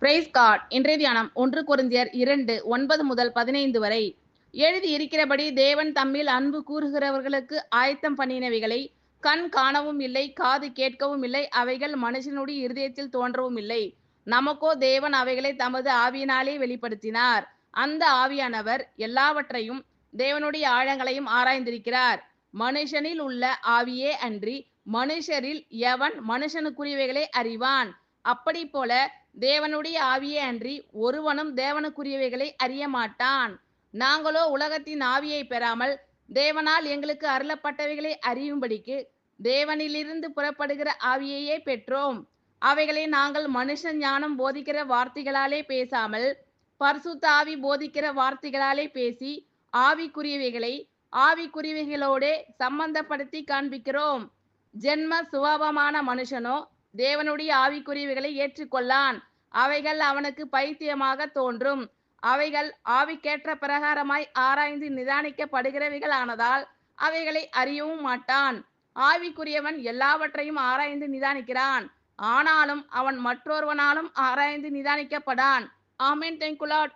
Price God. இன்றைய தியானம் 1 கொரிந்தியர் 2:9 முதல் 15 வரை. எழுதி இருக்கிறபடி தேவன் தம்மில் அன்பு கூறுகிறவர்களுக்கு ஆயத்தம் பண்ணினவைகளை கண் காணவும் இல்லை, காது கேட்கவும் இல்லை, அவைகள் மனுஷனுடைய இருதயத்தில் தோன்றவும் இல்லை. நமக்கோ தேவன் அவைகளை தமது ஆவியினாலே வெளிப்படுத்தினார். அந்த ஆவியானவர் எல்லாவற்றையும் தேவனுடைய ஆழங்களையும் ஆராய்ந்திருக்கிறார். மனுஷனில் உள்ள ஆவியே அன்றி மனுஷரில் எவன் மனுஷனுக்குரியவைகளை அறிவான்? அப்படி போல தேவனுடைய ஆவியே அன்றி ஒருவனும் தேவனுக்குரியவைகளை அறிய மாட்டான். நாங்களோ உலகத்தின் ஆவியை பெறாமல் தேவனால் எங்களுக்கு அருளப்பட்டவைகளை அறியும்படிக்கு தேவனிலிருந்து புறப்படுகிற ஆவியையே பெற்றோம். அவைகளை நாங்கள் மனுஷ ஞானம் போதிக்கிற வார்த்தைகளாலே பேசாமல் பரிசுத்த ஆவி போதிக்கிற வார்த்தைகளாலே பேசி ஆவிக்குரியவைகளை ஆவிக்குரியவைகளோடே சம்பந்தப்படுத்தி காண்பிக்கிறோம். ஜென்ம சுபாவமான மனுஷனோ தேவனுடைய ஆவிக்குரியவைகளை ஏற்றுக்கொள்ளான். அவைகள் அவனுக்கு பைத்தியமாக தோன்றும். அவைகள் ஆவிக்கேற்ற பிரகாரமாய் ஆராய்ந்து நிதானிக்கப்படுகிறவைகள் ஆனதால் அவைகளை அறியவும் மாட்டான். ஆவிக்குரியவன் எல்லாவற்றையும் ஆராய்ந்து நிதானிக்கிறான். ஆனாலும் அவன் மற்றொருவனாலும் ஆராய்ந்து நிதானிக்கப்படான். ஆமென். Thank you Lord.